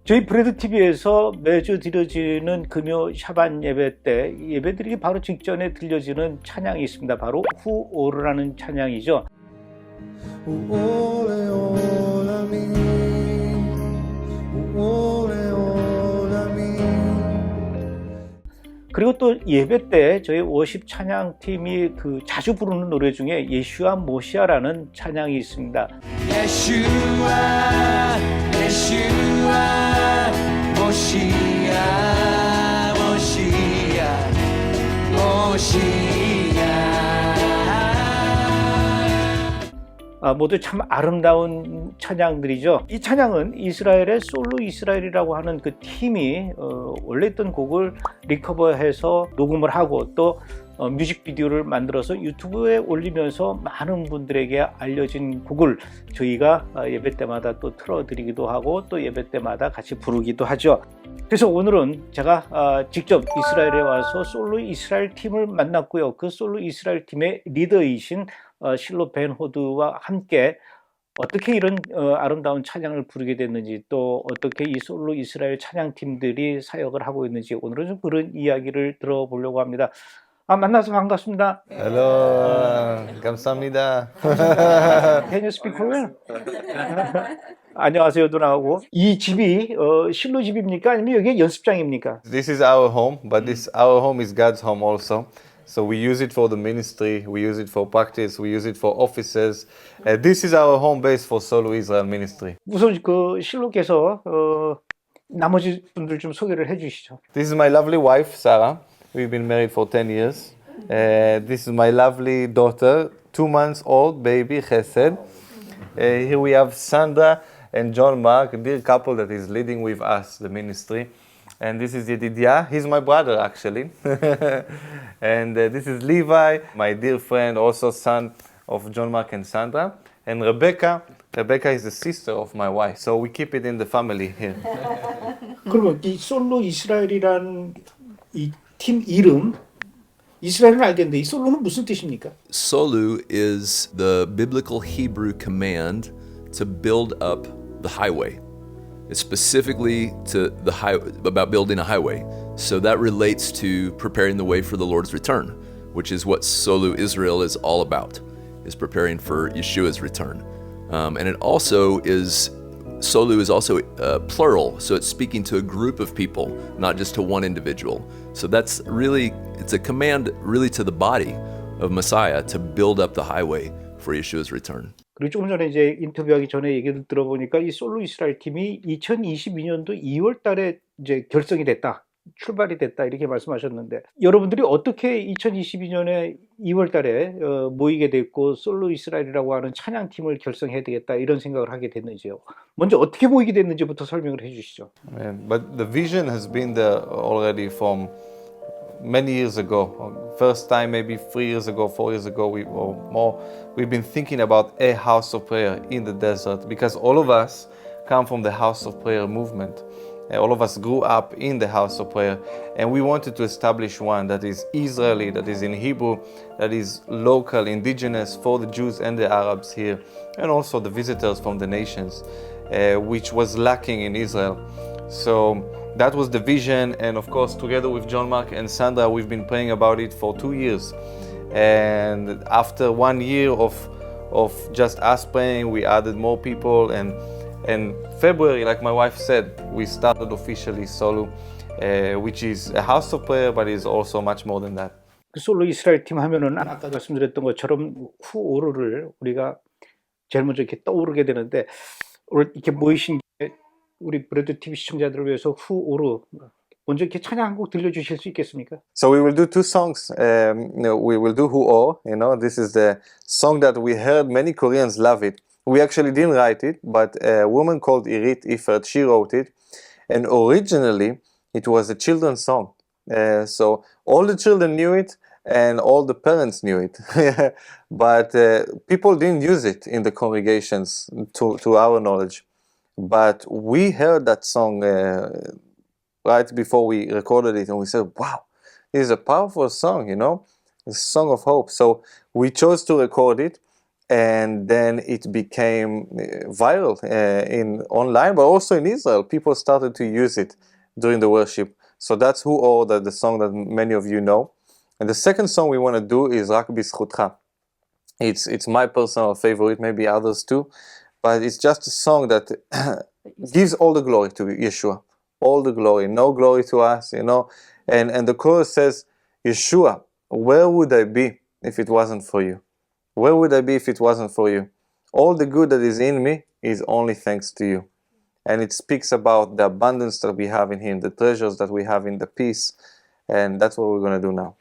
저희 브래드TV에서 매주 드려지는 금요 샤반 예배 때 예배드리기 바로 직전에 들려지는 찬양이 있습니다. 바로 오르’라는 찬양이죠. 그리고 또 예배 때 저희 워십 찬양팀이 자주 부르는 노래 중에 예수와 모시아’라는 찬양이 있습니다. 예수와 모시아 모두 참 아름다운 찬양들이죠. 이 찬양은 이스라엘의 솔로 이스라엘이라고 하는 그 팀이 원래 있던 곡을 리커버해서 녹음을 하고 또 뮤직비디오를 만들어서 유튜브에 올리면서 많은 분들에게 알려진 곡을 저희가 예배 때마다 또 틀어드리기도 하고 또 예배 때마다 같이 부르기도 하죠. 그래서 오늘은 제가 직접 이스라엘에 와서 솔로 이스라엘 팀을 만났고요. 그 솔로 이스라엘 팀의 리더이신 실로 벤 호드와 함께 어떻게 이런 아름다운 찬양을 부르게 됐는지 또 어떻게 이 솔로 이스라엘 찬양팀들이 사역을 하고 있는지 오늘은 좀 그런 이야기를 들어보려고 합니다. 만나서 반갑습니다. Hello, 감사합니다. Can you speak Korean? 안녕하세요 누나하고. 이 집이 실로 집입니까? 아니면 여기 연습장입니까? This is our home, but our home is God's home also. So we use it for the ministry, we use it for practice, we use it for offices. This is our home base for Solo Israel Ministry. 우선 실로께서 나머지 분들 좀 소개를 해주시죠. This is my lovely wife, Sarah. We've been married for 10 years. This is my lovely daughter, 2 months old baby, Chesed. Here we have Sandra and John Mark, a dear couple that is leading with us the ministry. And this is Yedidia, he's my brother actually. And this is Levi, my dear friend, also son of John Mark and Sandra. And Rebecca is the sister of my wife. So we keep it in the family here. 그러면 이 솔로 이스라엘이란 이 팀 이름, 이스라엘은 알겠는데 이 솔로는 무슨 뜻입니까? Solu is the biblical Hebrew command to build up the highway. It's specifically about building a highway. So that relates to preparing the way for the Lord's return, which is what Solu Israel is all about, is preparing for Yeshua's return. And it also is, Solu is also plural, so it's speaking to a group of people, not just to one individual. So that's really, it's a command really to the body of Messiah to build up the highway for Yeshua's return. 그리고 조금 전에 이제 인터뷰하기 전에 얘기를 들어보니까 이 솔로 이스라엘 팀이 2022년도 2월 달에 이제 결성이 됐다, 출발이 됐다 이렇게 말씀하셨는데 여러분들이 어떻게 2022년에 2월 달에 모이게 됐고 솔로 이스라엘이라고 하는 찬양팀을 결성해야 되겠다 이런 생각을 하게 됐는지요. 먼저 어떻게 모이게 됐는지부터 설명을 해 주시죠. But the vision has been there already from many years ago. First time maybe 3 years ago, 4 years ago or more, we've been thinking about a house of prayer in the desert because all of us come from the house of prayer movement. All of us grew up in the house of prayer and we wanted to establish one that is Israeli, that is in Hebrew, that is local, indigenous for the Jews and the Arabs here and also the visitors from the nations, which was lacking in Israel. So that was the vision, and of course together with John Mark and Sandra we've been praying about it for 2 years. And after 1 year of just us praying, we added more people, and February, like my wife said, we started officially Solo, which is a house of prayer but is also much more than that. 그 솔로 이스라엘 팀 하면은 아까 말씀드렸던 것처럼 오르를 우리가 제일 먼저 이렇게 떠오르게 되는데 오늘 이렇게 모이신 우리 브래드TV 시청자들을 위해서 오르 먼저 이렇게 찬양 한 곡 들려주실 수 있겠습니까? So we will do 2 songs. We will do Hu'o. This is the song that we heard many Koreans love it. We actually didn't write it, but a woman called Irit Ifert, she wrote it. And originally, it was a children's song. So all the children knew it, and all the parents knew it. But people didn't use it in the congregations, to our knowledge. But we heard that song right before we recorded it, and we said, wow, this is a powerful song, it's a song of hope. So we chose to record it, and then it became viral in online, but also in Israel. People started to use it during the worship. So that's Who Or, the song that many of you know. And the second song we want to do is Rak Bizchutcha. It's my personal favorite, maybe others too, but it's just a song that gives all the glory to Yeshua, all the glory, no glory to us, and the chorus says, Yeshua, where would I be if it wasn't for you? Where would I be if it wasn't for you? All the good that is in me is only thanks to you. And it speaks about the abundance that we have in Him, the treasures that we have in the peace, and that's what we're going to do now.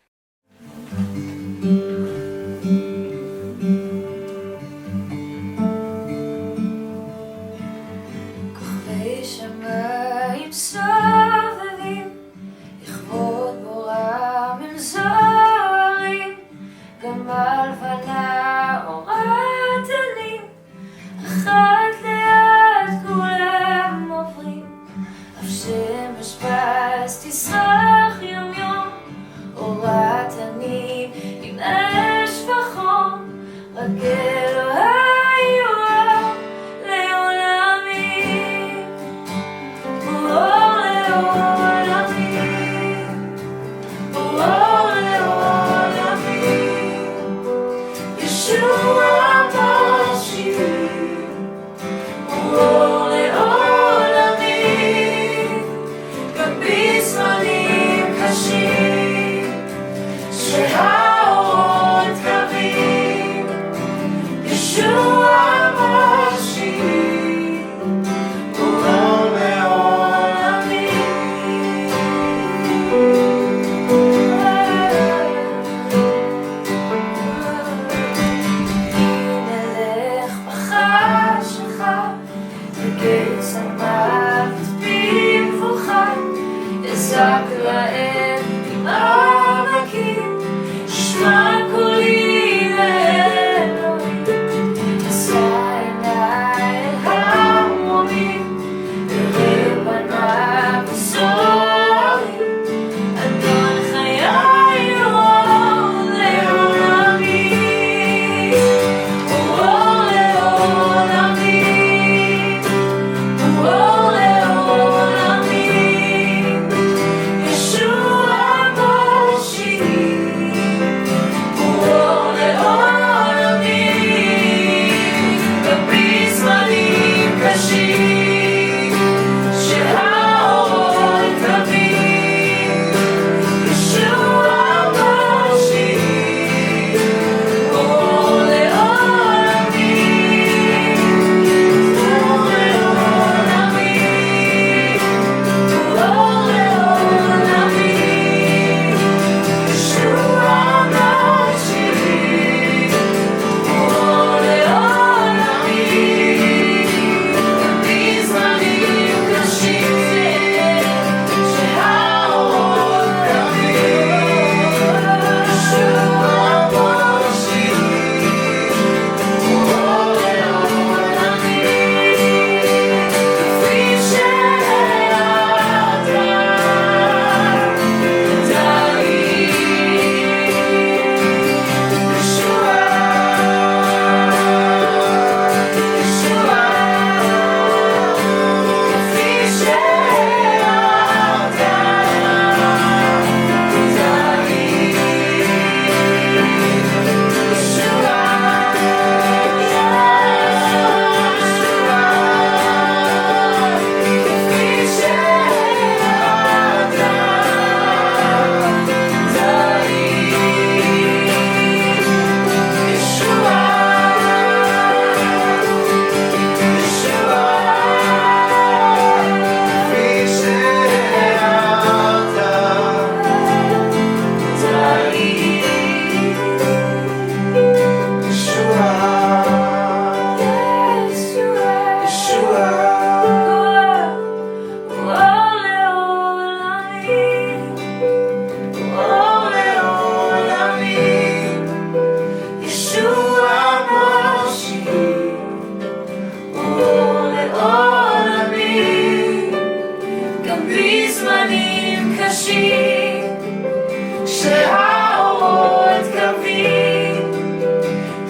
שהאורות קווים,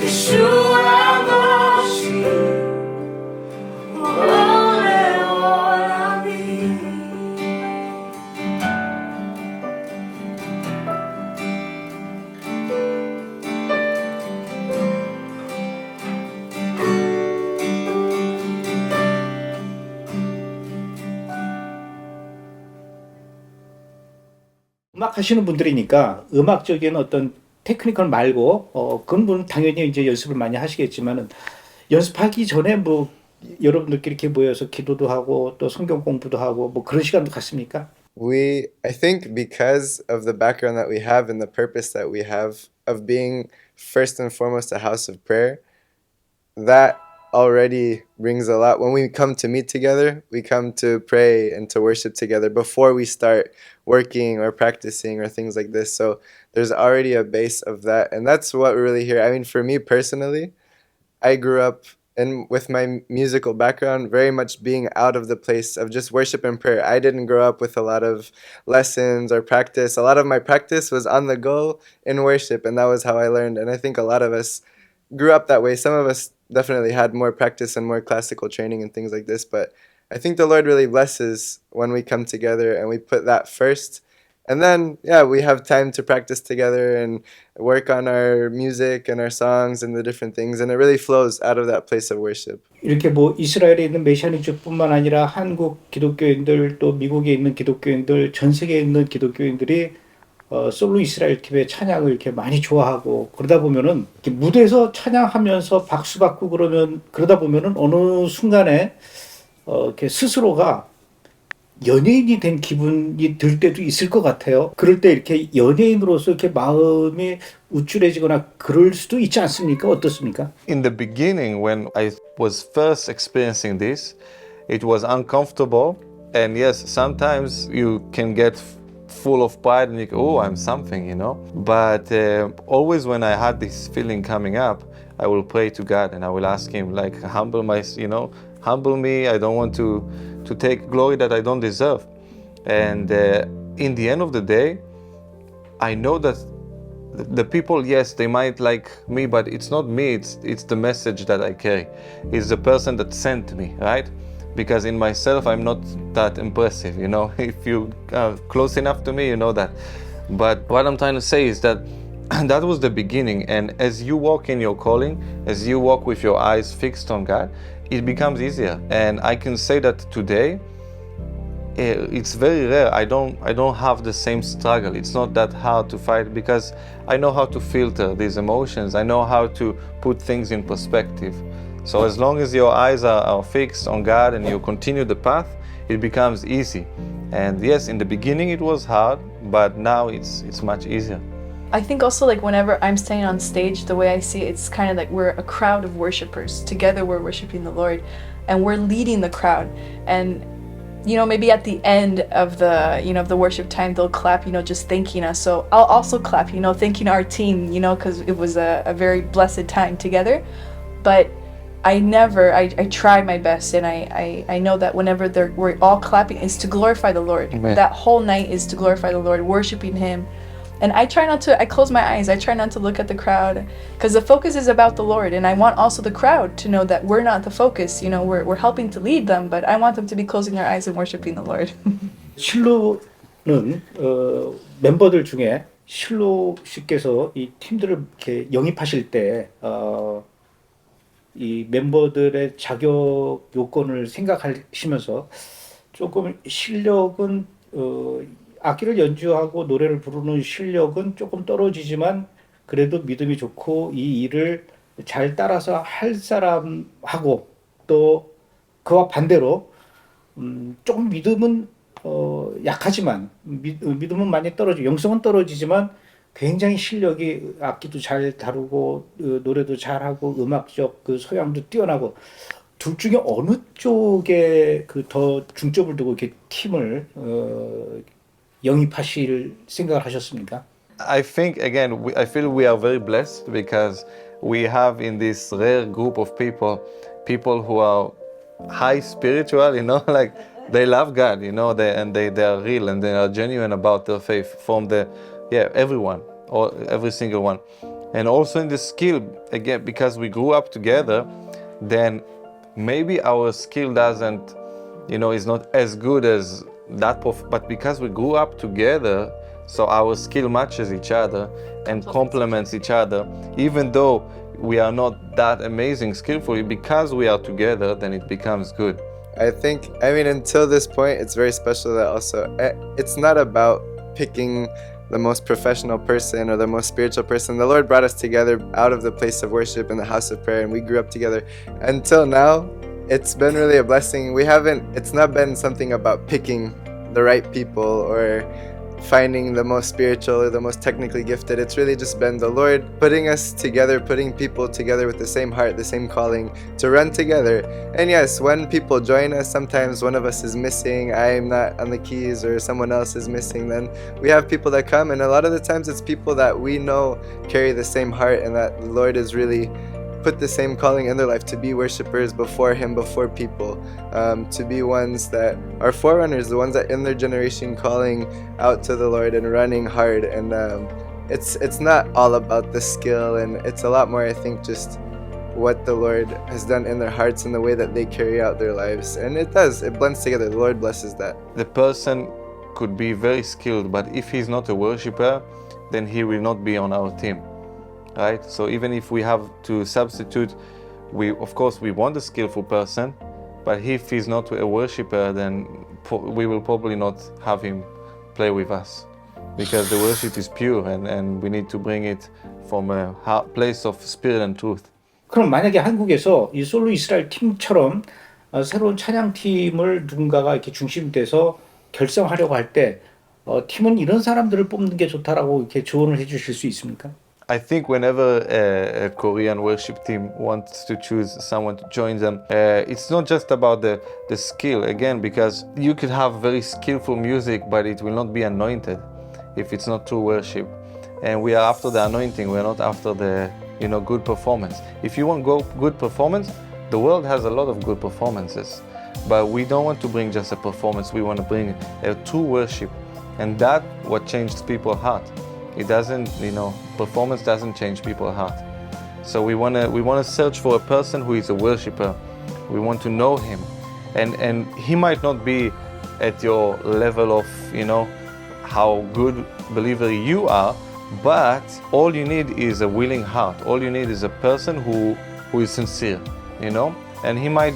ישוע 음악 하시는 분들이니까 음악적인 어떤 테크니컬 말고 그런 분은 당연히 이제 연습을 많이 하시겠지만은 연습하기 전에 뭐 여러분들끼리 이렇게 모여서 기도도 하고 또 성경 공부도 하고 뭐 그런 시간도 갖습니까? I think because of the background that we have and the purpose that we have of being first and foremost a house of prayer, that already brings a lot. When we come to meet together, we come to pray and to worship together before we start working or practicing or things like this. So there's already a base of that. And that's what we really hear. I mean, for me personally, I grew up and with my musical background, very much being out of the place of just worship and prayer. I didn't grow up with a lot of lessons or practice. A lot of my practice was on the go in worship, and that was how I learned. And I think a lot of us grew up that way. Some of us definitely had more practice and more classical training and things like this, but I think the Lord really blesses when we come together and we put that first. And then, yeah, we have time to practice together and work on our music and our songs and the different things. And it really flows out of that place of worship. 이렇게 뭐 이스라엘에 있는 메시아닉뿐만 아니라 한국 기독교인들 또 미국에 있는 기독교인들 전 세계에 있는 기독교인들이 솔로 이스라엘 TV의 찬양을 이렇게 많이 좋아하고 그러다 보면은 이렇게 무대에서 찬양하면서 박수 받고 그러다 보면은 어느 순간에 이렇게 스스로가 연예인이 된 기분이 들 때도 있을 것 같아요. 그럴 때 이렇게 연예인으로서 이렇게 마음이 우쭐해지거나 그럴 수도 있지 않습니까? 어떻습니까? In the beginning, when I was first experiencing this, it was uncomfortable. And yes, sometimes you can get full of pride and you go, oh, I'm something, you know. But always when I had this feeling coming up, I will pray to God and I will ask Him, like, humble me. I don't want to take glory that I don't deserve. And in the end of the day, I know that the people, yes, they might like me, but it's not me, it's the message that I carry. It's the person that sent me, right? Because in myself, I'm not that impressive, you know? If you are close enough to me, you know that. But what I'm trying to say is that that was the beginning. And as you walk in your calling, as you walk with your eyes fixed on God, it becomes easier. And I can say that today, it's very rare. I don't have the same struggle. It's not that hard to fight because I know how to filter these emotions. I know how to put things in perspective. So as long as your eyes are fixed on God and you continue the path, it becomes easy. And yes, in the beginning it was hard, but now it's much easier. I think also like whenever I'm standing on stage, the way I see it, it's kind of like we're a crowd of worshipers. Together we're worshiping the Lord and we're leading the crowd. And you know, maybe at the end of the, you know, of the worship time, they'll clap, you know, just thanking us. So I'll also clap, you know, thanking our team, you know, because it was a very blessed time together. But I try my best, and I know that whenever we're all clapping, it's to glorify the Lord. Amen. That whole night is to glorify the Lord, worshiping Him. And I close my eyes, I try not to look at the crowd, because the focus is about the Lord, and I want also the crowd to know that we're not the focus, you know, we're helping to lead them, but I want them to be closing their eyes and worshiping the Lord. 실로는 멤버들 중에 실로 씨께서 이 팀들을 이렇게 영입하실 때 이 멤버들의 자격 요건을 생각하시면서 조금 실력은 악기를 연주하고 노래를 부르는 실력은 조금 떨어지지만 그래도 믿음이 좋고 이 일을 잘 따라서 할 사람하고 또 그와 반대로 조금 믿음은 약하지만 믿음은 많이 떨어지고 영성은 떨어지지만 굉장히 실력이 악기도 잘 다루고 노래도 잘하고 음악적 그 소양도 뛰어나고 둘 중에 어느 쪽에 그 더 중점을 두고 이렇게 팀을 영입하실 생각을 하셨습니까? I think again, I feel we are very blessed because we have in this rare group of people who are high spiritual, you know, like they love God, you know, they are real and they are genuine about their faith from everyone, or every single one. And also in the skill, again, because we grew up together, then maybe our skill doesn't, you know, is not as good as that, but because we grew up together, so our skill matches each other and complements each other, even though we are not that amazing skillfully, because we are together, then it becomes good. I mean, until this point, it's very special that also, it's not about picking the most professional person or the most spiritual person. The Lord brought us together out of the place of worship in the house of prayer, and we grew up together. Until now, it's been really a blessing. It's not been something about picking the right people or finding the most spiritual or the most technically gifted. It's really just been the Lord putting us together, putting people together with the same heart, the same calling to run together. And yes, when people join us, sometimes one of us is missing, I'm not on the keys, or someone else is missing, then we have people that come, and a lot of the times it's people that we know carry the same heart and that the Lord is really put the same calling in their life to be worshipers before Him, before people, to be ones that are forerunners, the ones that in their generation calling out to the Lord and running hard. And it's not all about the skill, and it's a lot more, I think, just what the Lord has done in their hearts and the way that they carry out their lives. And it blends together. The Lord blesses that. The person could be very skilled, but if he's not a worshiper, then he will not be on our team. Right? So even if we have to substitute, of course we want a skillful person, but if he's not a worshipper, then we will probably not have him play with us, because the worship is pure, and we need to bring it from a place of spirit and truth. 그럼 만약에 한국에서 이 솔로 이스라엘 팀처럼 새로운 찬양팀을 누군가가 이렇게 중심이 돼서 결성하려고 할 때 팀은 이런 사람들을 뽑는 게 좋다라고 이렇게 조언을 해주실 수 있습니까? I think whenever a Korean worship team wants to choose someone to join them, it's not just about the skill, again, because you could have very skillful music, but it will not be anointed if it's not true worship. And we are after the anointing, we're not after the good performance. If you want good performance, the world has a lot of good performances, but we don't want to bring just a performance, we want to bring a true worship, and that's what changed people's heart. It doesn't, performance doesn't change people's heart. So we wanna search for a person who is a worshipper. We want to know him, and he might not be at your level of how good believer you are, but all you need is a willing heart. All you need is a person who is sincere, and he might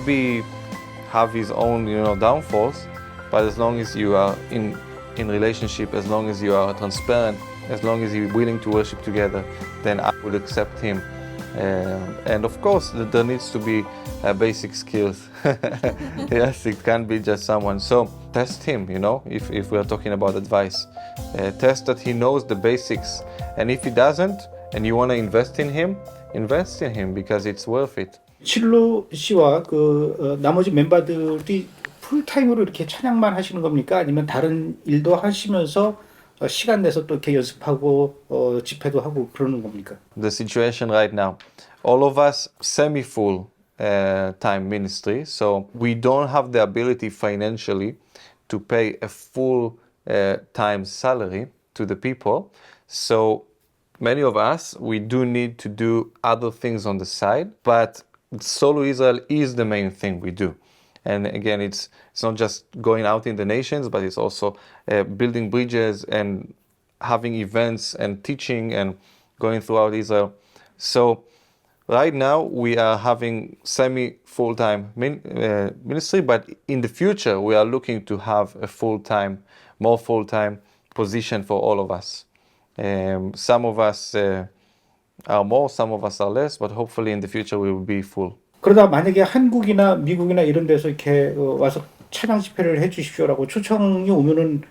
have his own downfalls, but as long as you are in relationship, as long as you are transparent, as long as you're willing to worship together, then I would accept him. And of course, there needs to be basic skills. Yes, it can't be just someone. So test him, if we are talking about advice. Test that he knows the basics. And if he doesn't, and you want to invest in him because it's worth it. 실로 씨와 나머지 멤버들이 풀타임으로 이렇게 찬양만 하시는 겁니까? 아니면 다른 일도 하시면서 시간 내서 또 이렇게 연습하고 집회도 하고 그러는 겁니까? The situation right now, all of us semi-full time ministry, so we don't have the ability financially to pay a full time salary to the people. So many of us, we do need to do other things on the side, but Solo Israel is the main thing we do. And again, it's not just going out in the nations, but it's also building bridges and having events and teaching and going throughout Israel. So right now we are having semi-full-time ministry, but in the future we are looking to have a more full-time position for all of us. Some of us are more, some of us are less, but hopefully in the future we will be full. 그러다 만약에 한국이나 미국이나 이런 데서 이렇게 와서 찬양 집회를 해 주십시오라고 초청이 오면은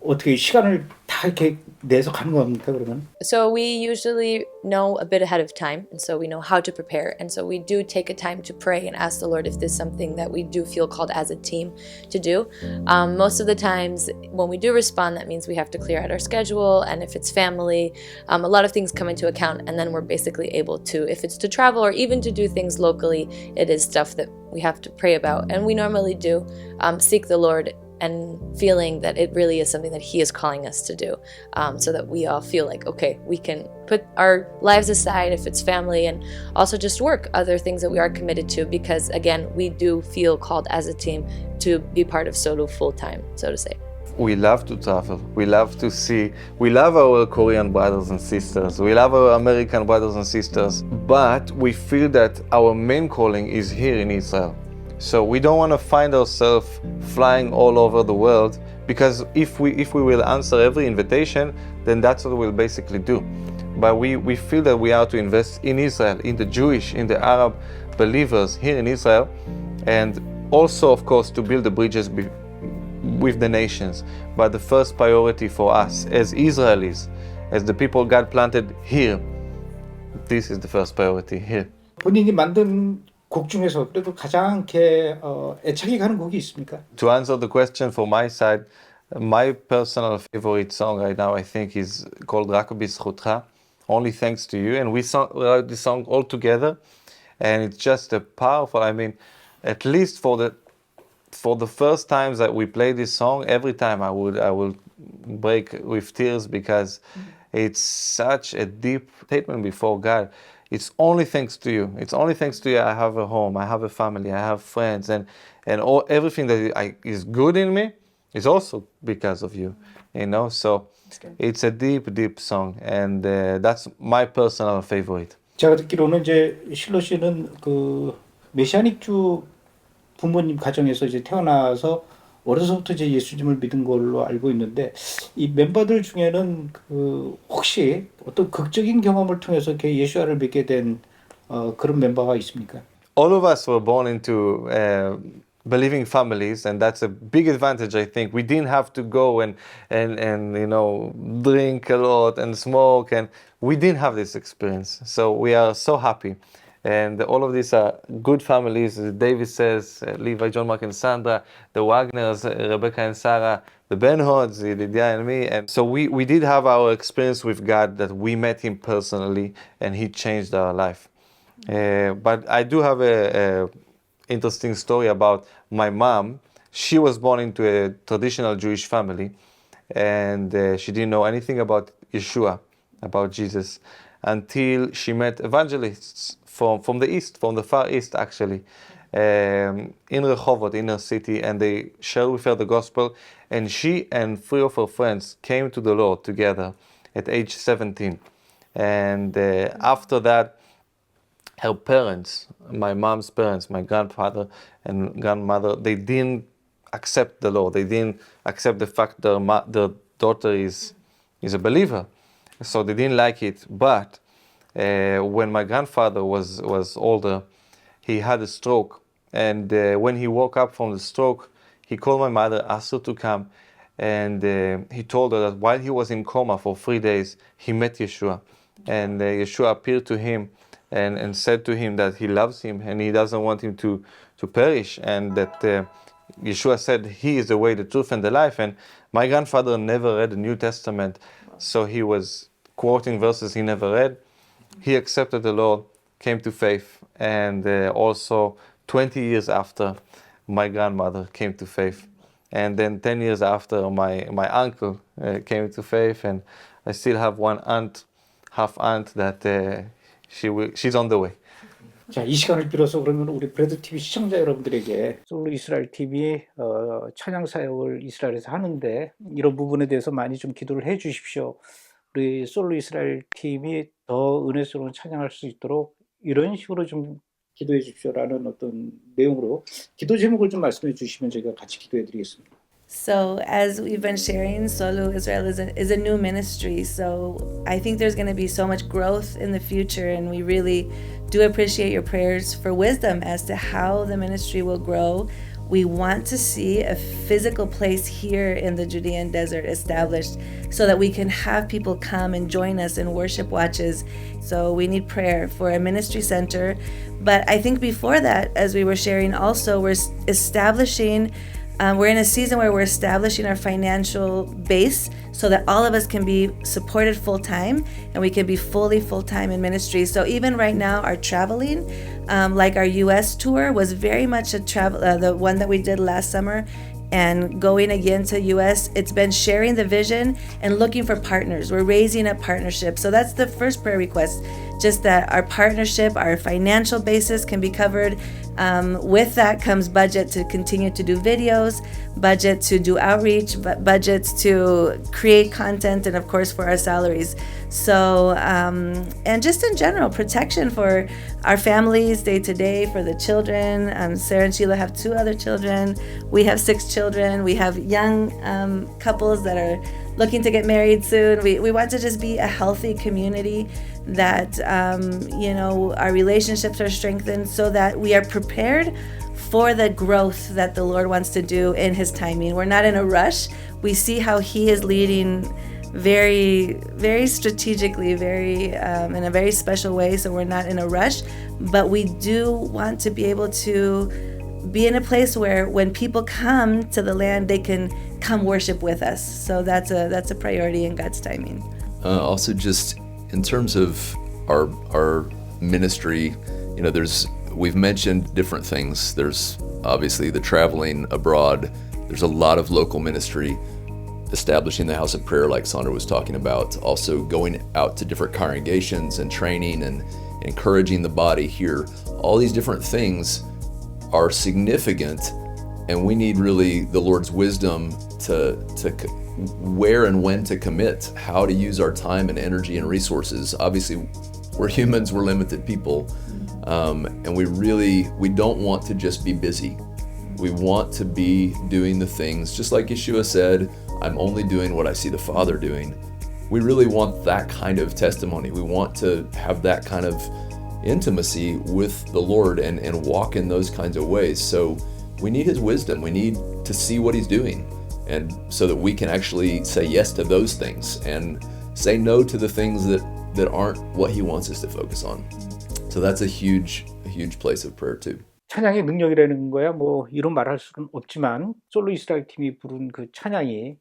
어떻게 시간을 다 이렇게 내서 가는 겁니까 그러면? So we usually know a bit ahead of time, and so we know how to prepare, and so we do take a time to pray and ask the Lord if this is something that we do feel called as a team to do. Most of the times when we do respond, that means we have to clear out our schedule, and if it's family, a lot of things come into account, and then we're basically able to, if it's to travel or even to do things locally, it is stuff that we have to pray about, and we normally do seek the Lord and feeling that it really is something that He is calling us to do, so that we all feel like, okay, we can put our lives aside if it's family, and also just work other things that we are committed to, because again, we do feel called as a team to be part of Solo full-time, so to say. We love to travel. We love to see. We love our Korean brothers and sisters. We love our American brothers and sisters. But we feel that our main calling is here in Israel. So we don't want to find ourselves flying all over the world, because if we will answer every invitation, then that's what we'll basically do. But we feel that we are to invest in Israel, in the Jewish, in the Arab believers here in Israel, and also, of course, to build the bridges with the nations. But the first priority for us as Israelis, as the people God planted here, this is the first priority here. 본인이 만든 곡 중에서 그래도 가장 이렇게 애착이 가는 곡이 있습니까? To answer the question from my side, my personal favorite song right now, I think, is called "רק בזכותך," Only Thanks to You, and we wrote this song all together, and it's just a powerful. I mean, at least for the first times that we play this song, every time I will break with tears, because it's such a deep statement before God. It's only thanks to you. It's only thanks to you I have a home, I have a family, I have friends, and everything that is good in me is also because of you. You know, so it's a deep, deep song, and that's my personal favorite. 제가 듣기로는 이제 실로 씨는 그 메시아닉주 부모님 가정에서 이제 태어나서 어려서부터 이제 예수님을 믿은 걸로 알고 있는데, 이 멤버들 중에는 그 혹시 어떤 극적인 경험을 통해서 이렇게 예수를 믿게 된 그런 멤버가 있습니까? All of us were born into believing families, and that's a big advantage. I think we didn't have to go and you know, drink a lot and smoke, and we didn't have this experience. So we are so happy. And all of these are good families. David says, Levi, John, Mark, and Sandra, the Wagners, Rebecca and Sarah, the Ben-Hods, Lydia and me. And so we did have our experience with God, that we met Him personally, and He changed our life. But I do have a interesting story about my mom. She was born into a traditional Jewish family, and she didn't know anything about Yeshua, about Jesus, until she met evangelists from the east, from the far east actually, in Rehovot, in her city, and they shared with her the gospel, and she and 3 of her friends came to the Lord together at age 17. And after that, her parents, my mom's parents, my grandfather and grandmother, they didn't accept the Lord. They didn't accept the fact that their daughter is a believer. So they didn't like it. But when my grandfather was older, he had a stroke. And when he woke up from the stroke, he called my mother, asked her to come. And he told her that while he was in coma for 3 days, he met Yeshua. And Yeshua appeared to him and said to him that he loves him and he doesn't want him to perish. And that Yeshua said he is the way, the truth, and the life. And my grandfather never read the New Testament, so he was quoting verses he never read. He accepted the Lord, came to faith, and also 20 years after, my grandmother came to faith. And then 10 years after, my uncle came to faith, and I still have one aunt, half aunt, that she's on the way. 자, 이 시간을 빌어서 그러면 우리 브래드TV 시청자 여러분들에게 솔로 이스라엘 TV 찬양 사역을 이스라엘에서 하는데 이런 부분에 대해서 많이 좀 기도를 해 주십시오. 우리 솔로 이스라엘 팀이 더 은혜스러운 찬양할 수 있도록 이런 식으로 좀 기도해 주십시오라는 어떤 내용으로 기도 제목을 좀 말씀해 주시면 저희가 같이 기도해 드리겠습니다. So as we've been sharing, Solo Israel is a new ministry. So I think there's going to be so much growth in the future, and we really do appreciate your prayers for wisdom as to how the ministry will grow. We want to see a physical place here in the Judean desert established so that we can have people come and join us in worship watches. So we need prayer for a ministry center. But I think before that, as we were sharing also, we're establishing we're in a season where we're establishing our financial base so that all of us can be supported full-time and we can be fully full-time in ministry. So even right now, our traveling, like our U.S. tour was very much a travel, the one that we did last summer, and going again to U.S., it's been sharing the vision and looking for partners. We're raising up partnerships. So that's the first prayer request, just that our partnership, our financial basis can be covered With that comes budget to continue to do videos, budget to do outreach, budgets to create content, and of course for our salaries. So, and just in general, protection for our families day to day, for the children. Sarah and Sheila have 2 other children. We have 6 children. We have young couples that are looking to get married soon. We want to just be a healthy community that, our relationships are strengthened so that we are prepared for the growth that the Lord wants to do in His timing. We're not in a rush. We see how He is leading very, very strategically, in a very special way. So we're not in a rush, but we do want to be able to be in a place where when people come to the land, they can come worship with us. So that's a priority in God's timing. Also, just in terms of our ministry, we've mentioned different things. There's obviously the traveling abroad. There's a lot of local ministry, establishing the house of prayer like Sandra was talking about, also going out to different congregations and training and encouraging the body here. All these different things are significant, and we need really the Lord's wisdom to where and when to commit, how to use our time and energy and resources. Obviously, we're humans, we're limited people, and we don't want to just be busy. We want to be doing the things, just like Yeshua said, I'm only doing what I see the Father doing. We really want that kind of testimony. We want to have that kind of intimacy with the Lord and walk in those kinds of ways. So we need His wisdom. We need to see what He's doing, and so that we can actually say yes to those things and say no to the things that aren't what He wants us to focus on. So that's a huge place of prayer too. 찬양의 능력이라는 거야 뭐 이런 말할 수는 없지만 솔로 이스라엘 팀이 부른 그 찬양이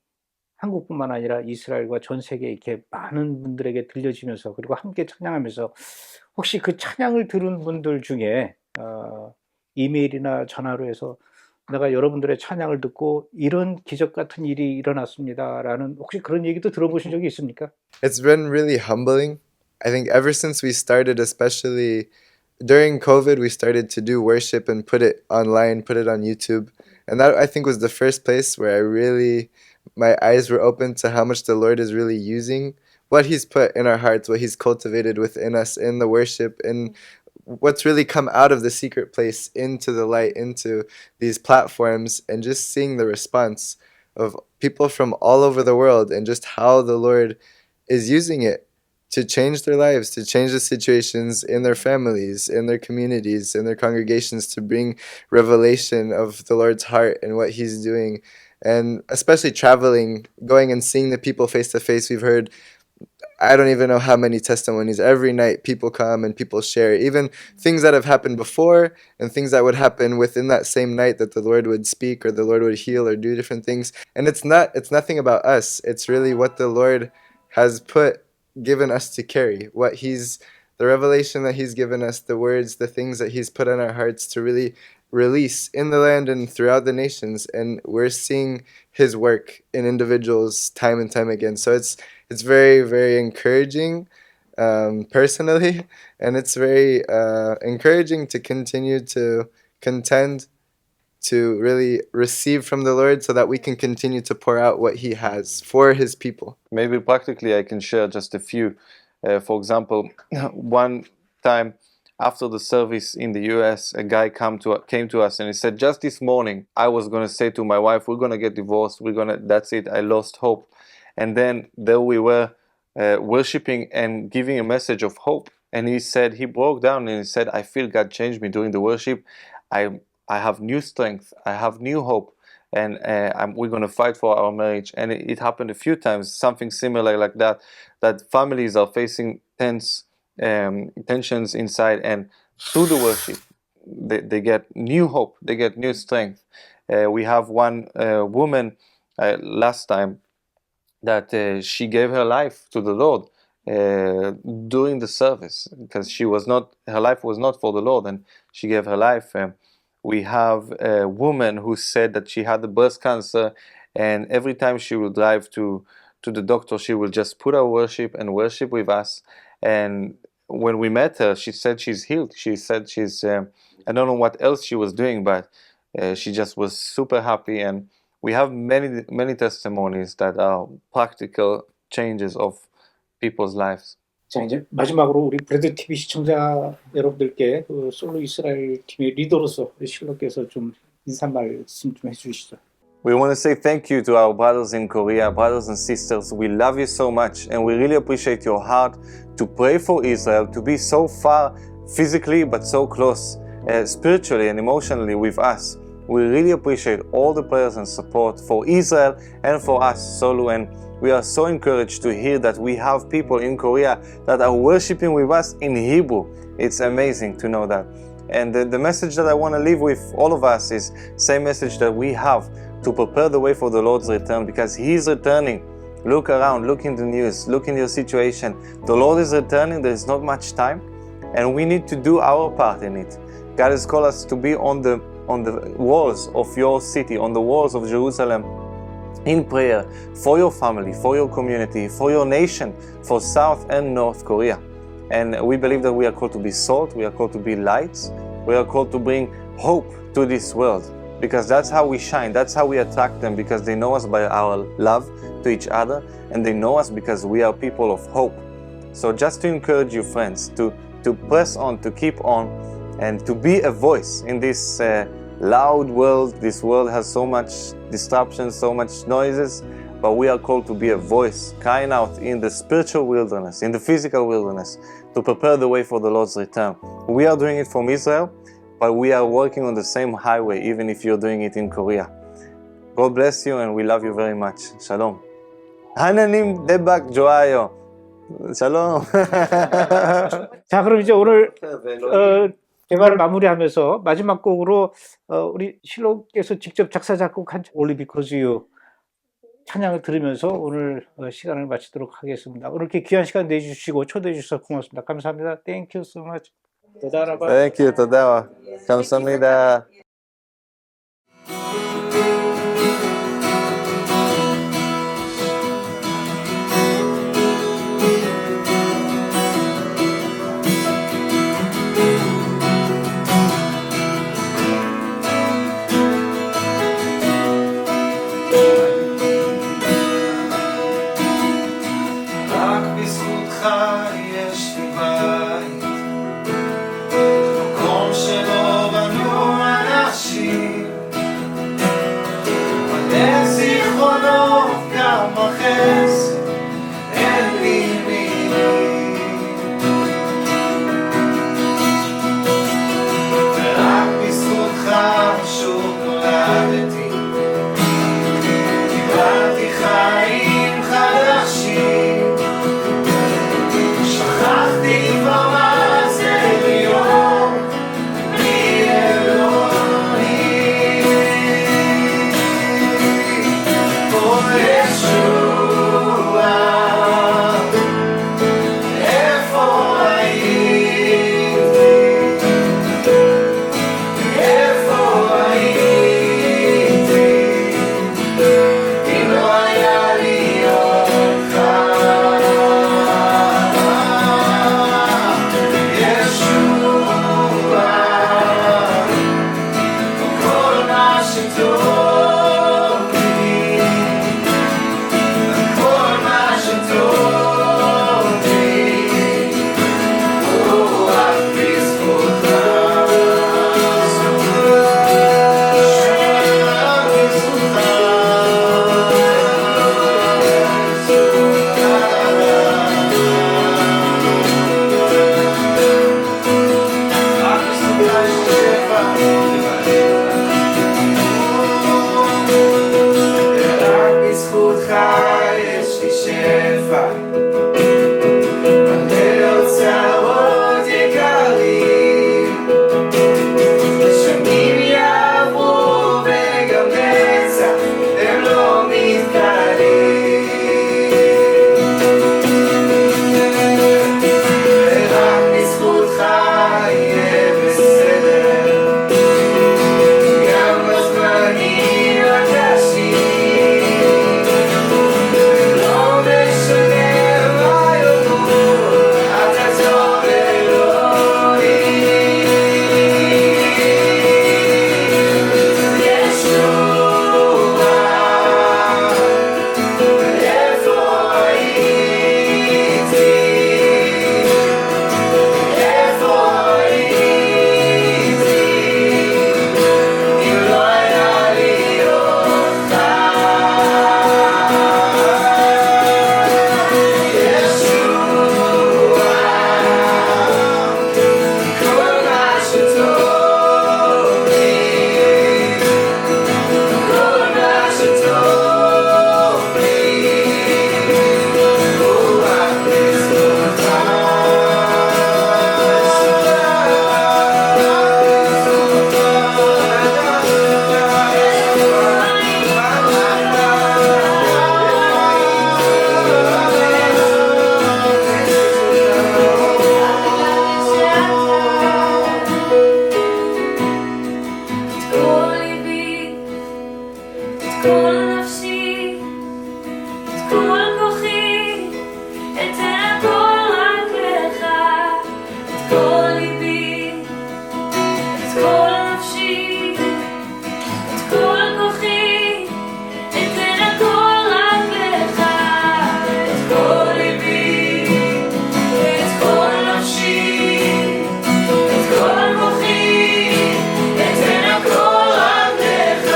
한국뿐만 아니라 이스라엘과 전 세계 이렇게 많은 분들에게 들려지면서 그리고 함께 찬양하면서 혹시 그 찬양을 들은 분들 중에 이메일이나 전화로 해서 내가 여러분들의 찬양을 듣고 이런 기적 같은 일이 일어났습니다라는 혹시 그런 얘기도 들어보신 적이 있습니까? It's been really humbling. I think ever since we started, especially during COVID, we started to do worship and put it online, put it on YouTube. And that, I think, was the first place where my eyes were open to how much the Lord is really using what He's put in our hearts, what He's cultivated within us in the worship, and what's really come out of the secret place into the light, into these platforms, and just seeing the response of people from all over the world and just how the Lord is using it to change their lives, to change the situations in their families, in their communities, in their congregations, to bring revelation of the Lord's heart and what He's doing. And especially traveling, going and seeing the people face to face, we've heard, I don't even know how many testimonies. Every night people come and people share, even things that have happened before and things that would happen within that same night, that the Lord would speak or the Lord would heal or do different things. And it's nothing about us. It's really what the Lord has given us to carry, the revelation that He's given us, the words, the things that He's put in our hearts to really release in the land and throughout the nations. And we're seeing His work in individuals time and time again. So it's very, very encouraging personally, and it's very encouraging to continue to contend, to really receive from the Lord so that we can continue to pour out what He has for His people. Maybe practically I can share just a few. For example, one time after the service in the US, a guy came to us and he said, just this morning I was going to say to my wife, we're going to get divorced, that's it, I lost hope. And then there we were worshiping and giving a message of hope. And he broke down and he said, I feel God changed me during the worship. I have new strength, I have new hope, and we're going to fight for our marriage. And it happened a few times, something similar like that families are facing tensions inside, and through the worship, they get new hope, they get new strength. We have one woman last time that she gave her life to the Lord during the service, because her life was not for the Lord, and she gave her life. We have a woman who said that she had the breast cancer, and every time she will drive to the doctor, she will just put her worship and worship with us. And when we met her, she said she's healed. She said she's I don't know what else she was doing, but she just was super happy. And we have many testimonies that are practical changes of people's lives. 자, 이제 마지막으로 우리 브래드TV 시청자 여러분들께 그 솔로 이스라엘 팀의 리더로서 실로께서 좀 인사 말씀 좀 해주시죠. We want to say thank you to our brothers in Korea, brothers and sisters. We love you so much, and we really appreciate your heart to pray for Israel, to be so far physically but so close spiritually and emotionally with us. We really appreciate all the prayers and support for Israel and for us, Solu, and we are so encouraged to hear that we have people in Korea that are worshiping with us in Hebrew. It's amazing to know that. And the message that I want to leave with all of us is same message that we have to prepare the way for the Lord's return, because He is returning. Look around, look in the news, look in your situation. The Lord is returning, there is not much time, and we need to do our part in it. God has called us to be on the walls of your city, on the walls of Jerusalem, in prayer for your family, for your community, for your nation, for South and North Korea. And we believe that we are called to be salt, we are called to be lights, we are called to bring hope to this world, because that's how we shine, that's how we attract them, because they know us by our love to each other, and they know us because we are people of hope. So just to encourage you, friends, to press on, to keep on, and to be a voice in this loud world. This world has so much disruption, so much noises, but we are called to be a voice, crying out in the spiritual wilderness, in the physical wilderness, to prepare the way for the Lord's return. We are doing it from Israel, but we are working on the same highway, even if you're doing it in Korea. God bless you, and we love you very much. Shalom. 하나님 대박 좋아요. 샬롬. 자, 그럼 이제 오늘 대화를 마무리하면서 마지막 곡으로 우리 실로께서 직접 작사 작곡한 Only Because You 찬양을 들으면서 오늘 시간을 마치도록 하겠습니다. 오늘 이렇게 귀한 시간 내주시고 초대해 주셔서 고맙습니다. 감사합니다. Thank you so much. 도다라바. Thank you. toda. 감사합니다. יש לי בית, מקום שלא בנו עליו. כל נפשי, את כל כוחי, אתן הכל רק לך, את כל ליבי, את כל נפשי, את כל כוחי, אתן הכל רק לך, את כל ליבי, את כל נפשי, את כל כוחי, אתן הכל רק לך,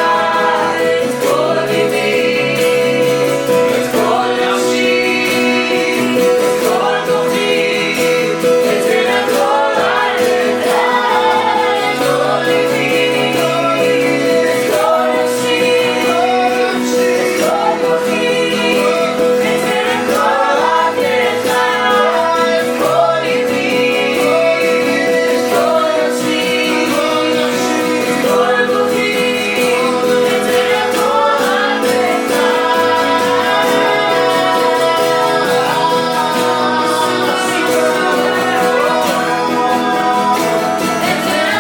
את כל ליבי, את כל נפשי, את כל כוחי, אתן הכל רק לך, את כל ליבי, את כל נפשי, את כל כוחי, אתן הכל רק לך, את כל ליבי, את כל נפשי, את כל כוחי, אתן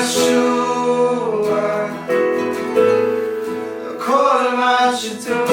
ישוע, כל מה שטוב